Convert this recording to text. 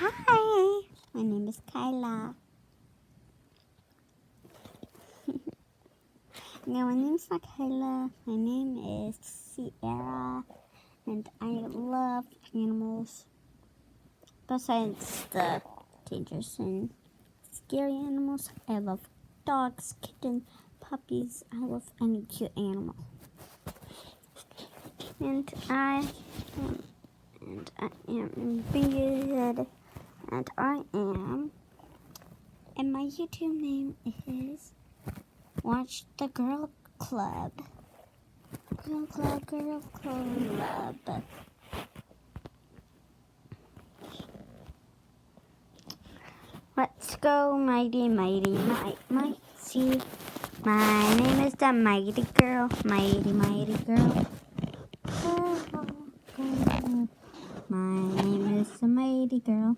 Hi, my name is Kyla. No, my name's not Kyla. My name is Sierra, and I love animals. Besides the dangerous and scary animals, I love dogs, kittens, puppies. I love any cute animal. And I am big, and I am. And my YouTube name is Watch the Girl Club. Girl Club. Let's go, mighty. See, my name is the Mighty Girl. Mighty Girl. My name is the Mighty Girl.